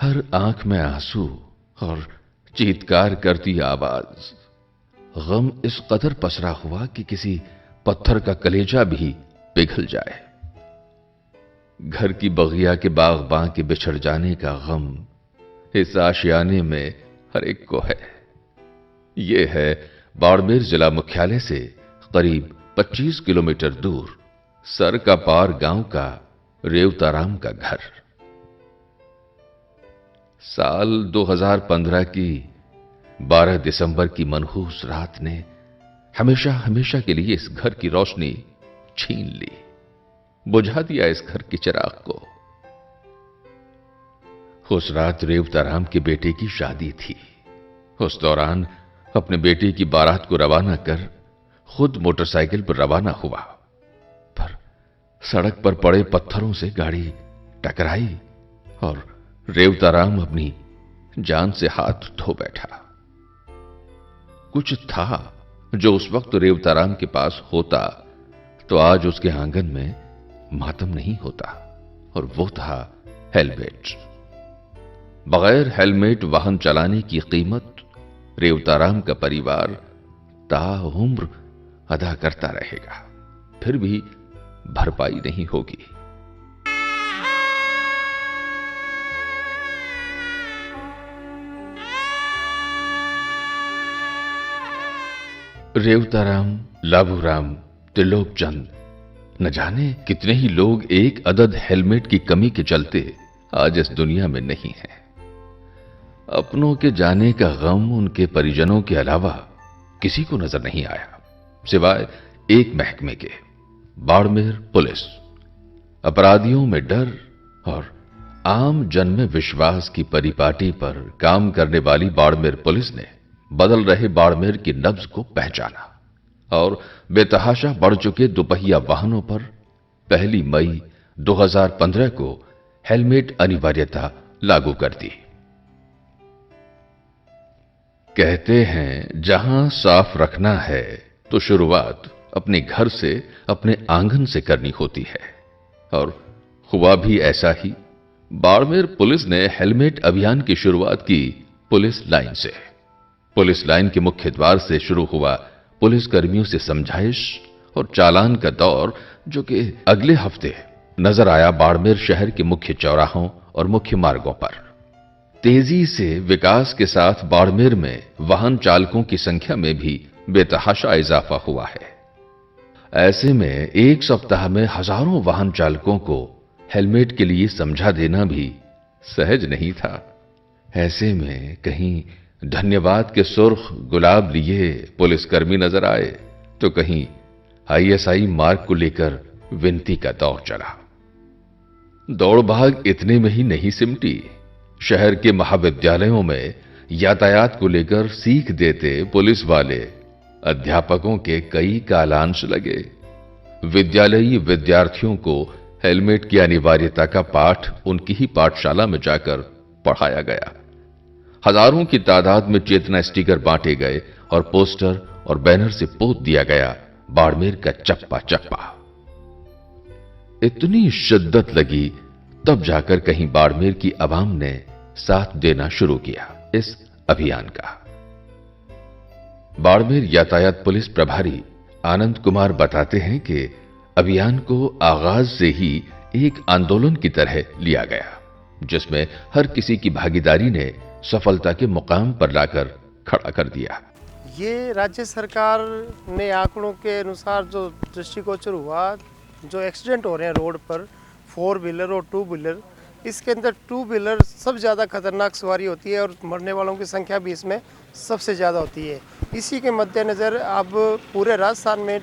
हर आंख में आंसू और चीत्कार करती आवाज। गम इस कदर पसरा हुआ कि किसी पत्थर का कलेजा भी पिघल जाए। घर की बगिया के बागबां के बिछड़ जाने का गम इस आशियाने में हर एक को है। ये है बाड़मेर जिला मुख्यालय से करीब 25 किलोमीटर दूर सर का पार गांव का रेवताराम का घर। साल 2015 की 12 दिसंबर की मनहूस रात ने हमेशा हमेशा के लिए इस घर की रोशनी छीन ली, बुझा दिया इस घर के चिराग को। उस रात रेवताराम के बेटे की शादी थी। उस दौरान अपने बेटे की बारात को रवाना कर खुद मोटरसाइकिल पर रवाना हुआ, पर सड़क पर पड़े पत्थरों से गाड़ी टकराई और रेवताराम अपनी जान से हाथ धो बैठा। कुछ था जो उस वक्त रेवताराम के पास होता तो आज उसके आंगन में मातम नहीं होता, और वो था हेलमेट। बगैर हेलमेट वाहन चलाने की कीमत रेवताराम का परिवार ताउम्र अदा करता रहेगा, फिर भी भरपाई नहीं होगी। रेवताराम, लाभूराम, त्रिलोकचंद, न जाने कितने ही लोग एक अदद हेलमेट की कमी के चलते आज इस दुनिया में नहीं हैं। अपनों के जाने का गम उनके परिजनों के अलावा किसी को नजर नहीं आया, सिवाय एक महकमे के, बाड़मेर पुलिस। अपराधियों में डर और आम जन में विश्वास की परिपाटी पर काम करने वाली बाड़मेर पुलिस ने बदल रहे बाड़मेर की नब्ज को पहचाना और बेतहाशा बढ़ चुके दोपहिया वाहनों पर 1 मई 2015 को हेलमेट अनिवार्यता लागू कर दी। कहते हैं जहां साफ रखना है तो शुरुआत अपने घर से, अपने आंगन से करनी होती है, और हुआ भी ऐसा ही। बाड़मेर पुलिस ने हेलमेट अभियान की शुरुआत की पुलिस लाइन से। पुलिस लाइन के मुख्य द्वार से शुरू हुआ पुलिस कर्मियों से समझाइश और चालान का दौर, जो कि अगले हफ्ते नजर आया बाड़मेर शहर के मुख्य चौराहों और मुख्य मार्गों पर। तेजी से विकास के साथ बाड़मेर में वाहन चालकों की संख्या में भी बेतहाशा इजाफा हुआ है। ऐसे में एक सप्ताह में हजारों वाहन चालकों को हेलमेट के लिए समझा देना भी सहज नहीं था। ऐसे में कहीं धन्यवाद के सुर्ख गुलाब लिए पुलिसकर्मी नजर आए, तो कहीं आईएसआई मार्ग को लेकर विनती का दौर चला। दौड़ भाग इतने में ही नहीं सिमटी। शहर के महाविद्यालयों में यातायात को लेकर सीख देते पुलिस वाले अध्यापकों के कई कालांश लगे। विद्यालयी विद्यार्थियों को हेलमेट की अनिवार्यता का पाठ उनकी ही पाठशाला में जाकर पढ़ाया गया। हजारों की तादाद में चेतना स्टिकर बांटे गए और पोस्टर और बैनर से पोत दिया गया बाड़मेर का चप्पा चप्पा। इतनी शिद्दत लगी तब जाकर कहीं बाड़मेर की आवाम ने साथ देना शुरू किया इस अभियान का। बाड़मेर यातायात पुलिस प्रभारी आनंद कुमार बताते हैं कि अभियान को आगाज से ही एक आंदोलन की तरह लिया गया, जिसमें हर किसी की भागीदारी ने सफलता के मुकाम पर लाकर खड़ा कर दिया। ये राज्य सरकार ने आंकड़ों के अनुसार जो दृष्टिगोचर हुआ, जो एक्सीडेंट हो रहे हैं रोड पर 4 व्हीलर और 2 व्हीलर, इसके अंदर 2 व्हीलर सबसे ज़्यादा खतरनाक सवारी होती है और मरने वालों की संख्या भी इसमें सबसे ज़्यादा होती है। इसी के मद्देनज़र अब पूरे राजस्थान में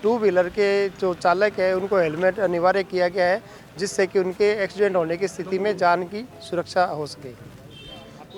2 व्हीलर के जो चालक है उनको हेलमेट अनिवार्य किया गया है, जिससे कि उनके एक्सीडेंट होने की स्थिति में जान की सुरक्षा हो सके।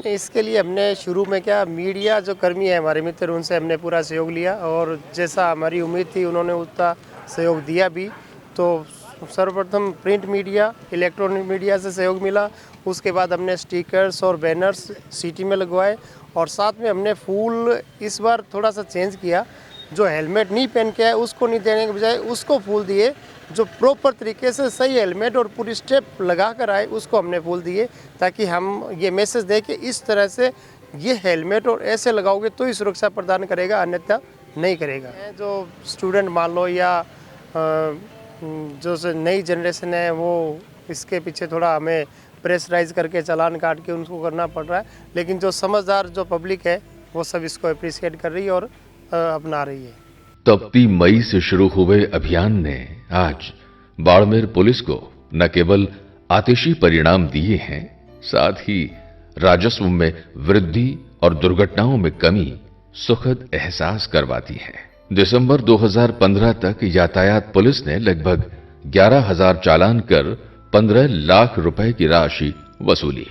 इसके लिए हमने शुरू में मीडिया जो कर्मी है हमारे मित्र, उनसे हमने पूरा सहयोग लिया और जैसा हमारी उम्मीद थी उन्होंने उतना सहयोग दिया भी। तो सर्वप्रथम प्रिंट मीडिया, इलेक्ट्रॉनिक मीडिया से सहयोग मिला। उसके बाद हमने स्टिकर्स और बैनर्स सिटी में लगवाए और साथ में हमने फूल इस बार थोड़ा सा चेंज किया। जो हेलमेट नहीं पहन के आए उसको नहीं देने के बजाय उसको फूल दिए, जो प्रॉपर तरीके से सही हेलमेट और पूरी स्टेप लगा कर आए उसको हमने फूल दिए, ताकि हम ये मैसेज दें कि इस तरह से ये हेलमेट और ऐसे लगाओगे तो ही सुरक्षा प्रदान करेगा, अन्यथा नहीं करेगा। जो स्टूडेंट मान लो या जो नई जनरेशन है वो इसके पीछे थोड़ा हमें प्रेशराइज करके चालान काट के उनको करना पड़ रहा है, लेकिन जो समझदार जो पब्लिक है वो सब इसको अप्रिशिएट कर रही है और अपना रही है। तपती मई से शुरू हुए अभियान ने आज बाड़मेर पुलिस को न केवल आतिशी परिणाम दिए हैं, साथ ही राजस्व में वृद्धि और दुर्घटनाओं में कमी सुखद एहसास करवाती है। दिसंबर 2015 तक यातायात पुलिस ने लगभग 11,000 चालान कर 15 लाख रुपए की राशि वसूली।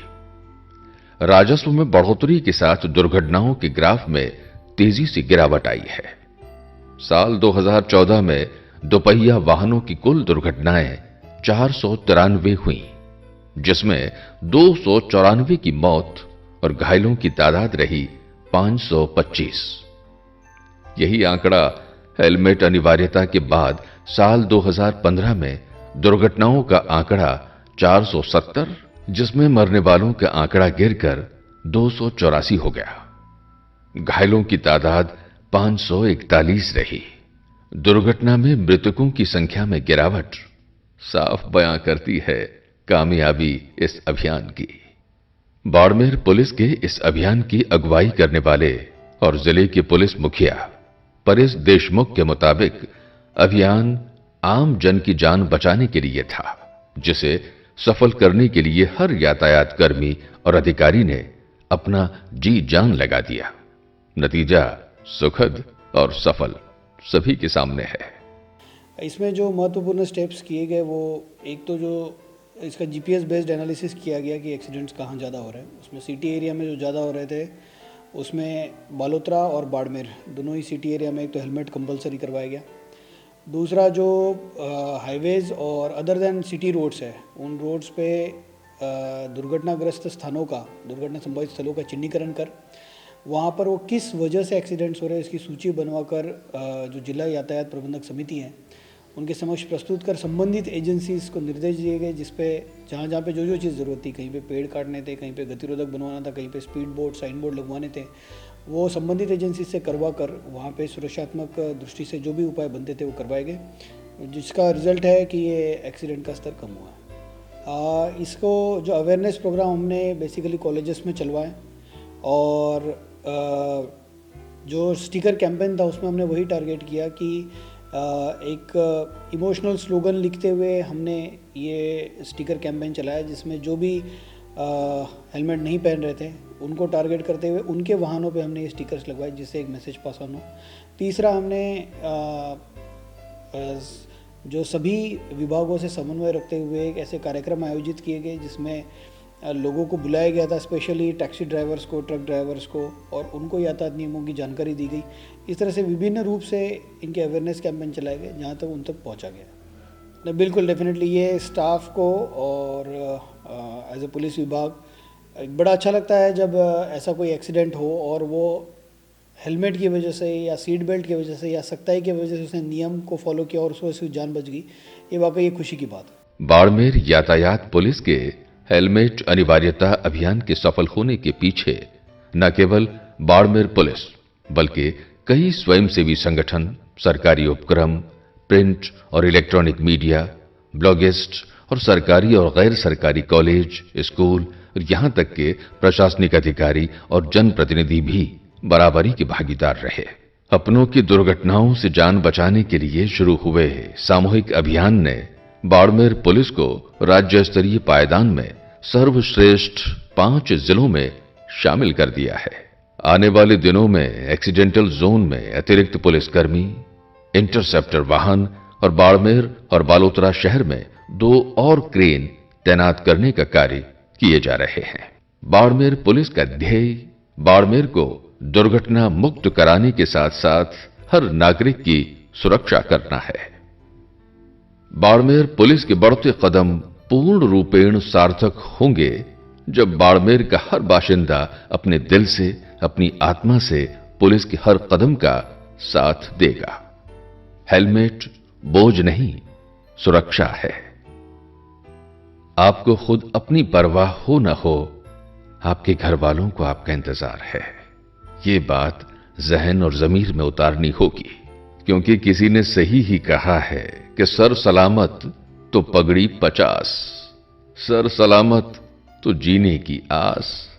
राजस्व में बढ़ोतरी के साथ दुर्घटनाओं के ग्राफ में तेजी से गिरावट आई है। साल 2014 में दोपहिया वाहनों की कुल दुर्घटनाएं 493 हुई, जिसमें 294 की मौत और घायलों की तादाद रही 525। यही आंकड़ा हेलमेट अनिवार्यता के बाद साल 2015 में दुर्घटनाओं का आंकड़ा 470, जिसमें मरने वालों का आंकड़ा गिरकर 284 हो गया। घायलों की तादाद 541 रही। दुर्घटना में मृतकों की संख्या में गिरावट साफ बयां करती है कामयाबी इस अभियान की। बाड़मेर पुलिस के इस अभियान की अगुवाई करने वाले और जिले के पुलिस मुखिया परेश देशमुख के मुताबिक अभियान आम जन की जान बचाने के लिए था, जिसे सफल करने के लिए हर यातायात कर्मी और अधिकारी ने अपना जी जान लगा दिया। नतीजा सुखद और सफल सभी के सामने है। इसमें जो महत्वपूर्ण स्टेप्स किए गए वो एक तो जो इसका जीपीएस बेस्ड एनालिसिस किया गया कि एक्सीडेंट्स कहाँ ज़्यादा हो रहे हैं। उसमें सिटी एरिया में जो ज़्यादा हो रहे थे उसमें बालोतरा और बाड़मेर दोनों ही सिटी एरिया में एक तो हेलमेट कंपलसरी करवाया गया। दूसरा जो हाईवेज़ और अदर देन सिटी रोड्स है उन रोड्स पे दुर्घटनाग्रस्त स्थानों का, दुर्घटना संभावित स्थलों का चिन्हीकरण कर वहाँ पर वो किस वजह से एक्सीडेंट्स हो रहे हैं इसकी सूची बनवाकर जो जिला यातायात प्रबंधक समिति है उनके समक्ष प्रस्तुत कर संबंधित एजेंसीज को निर्देश दिए गए, जिस पे जहाँ पे जो चीज़ ज़रूरत थी, कहीं पे पेड़ काटने थे, कहीं पे गतिरोधक बनवाना था, कहीं पे स्पीड बोर्ड साइन बोर्ड लगवाने थे, वो संबंधित एजेंसी से करवा कर वहाँ पे सुरक्षात्मक दृष्टि से जो भी उपाय बनते थे वो करवाए गए, जिसका रिजल्ट है कि ये एक्सीडेंट का स्तर कम हुआ है। इसको जो अवेयरनेस प्रोग्राम हमने बेसिकली कॉलेजेस में चलवाए और जो स्टिकर कैंपेन था उसमें हमने वही टारगेट किया कि एक इमोशनल स्लोगन लिखते हुए हमने ये स्टिकर कैंपेन चलाया, जिसमें जो भी हेलमेट नहीं पहन रहे थे उनको टारगेट करते हुए उनके वाहनों पे हमने ये स्टिकर्स लगवाए, जिससे एक मैसेज पास ऑन हो। तीसरा हमने जो सभी विभागों से समन्वय रखते हुए एक ऐसे कार्यक्रम आयोजित किए गए जिसमें लोगों को बुलाया गया था, स्पेशली टैक्सी ड्राइवर्स को, ट्रक ड्राइवर्स को, और उनको यातायात नियमों की जानकारी दी गई। इस तरह से विभिन्न रूप से इनके अवेयरनेस कैंपेन चलाए गए जहाँ तक उन तक पहुँचा गया। बिल्कुल डेफिनेटली ये स्टाफ को और एज ए पुलिस विभाग बड़ा अच्छा लगता है जब ऐसा कोई एक्सीडेंट हो और वो हेलमेट की वजह से या सीट बेल्ट की वजह से या सख्ताई की वजह से उसने नियम को फॉलो किया और उसकी जान बच गई। ये वाकई एक खुशी की बात है। बाड़मेर यातायात पुलिस के हेलमेट अनिवार्यता अभियान के सफल होने के पीछे न केवल बाड़मेर पुलिस बल्कि कई स्वयंसेवी संगठन, सरकारी उपक्रम, प्रिंट और इलेक्ट्रॉनिक मीडिया, ब्लॉगिस्ट और सरकारी और गैर सरकारी कॉलेज, स्कूल और यहां तक के प्रशासनिक अधिकारी और जनप्रतिनिधि भी बराबरी के भागीदार रहे। अपनों की दुर्घटनाओं से जान बचाने के लिए शुरू हुए सामूहिक अभियान ने बाड़मेर पुलिस को राज्य स्तरीय पायदान में सर्वश्रेष्ठ 5 जिलों में शामिल कर दिया है। आने वाले दिनों में एक्सीडेंटल जोन में अतिरिक्त पुलिसकर्मी, इंटरसेप्टर वाहन और बाड़मेर और बालोतरा शहर में 2 और क्रेन तैनात करने का कार्य किए जा रहे हैं। बाड़मेर पुलिस का ध्येय बाड़मेर को दुर्घटना मुक्त कराने के साथ साथ हर नागरिक की सुरक्षा करना है। बाड़मेर पुलिस के बढ़ते कदम पूर्ण रूपेण सार्थक होंगे जब बाड़मेर का हर बाशिंदा अपने दिल से, अपनी आत्मा से पुलिस के हर कदम का साथ देगा। हेलमेट बोझ नहीं, सुरक्षा है। आपको खुद अपनी परवाह हो न हो, आपके घर वालों को आपका इंतजार है। ये बात जहन और जमीर में उतारनी होगी, क्योंकि किसी ने सही ही कहा है कि सर सलामत तो पगड़ी 50, सर सलामत तो जीने की आस।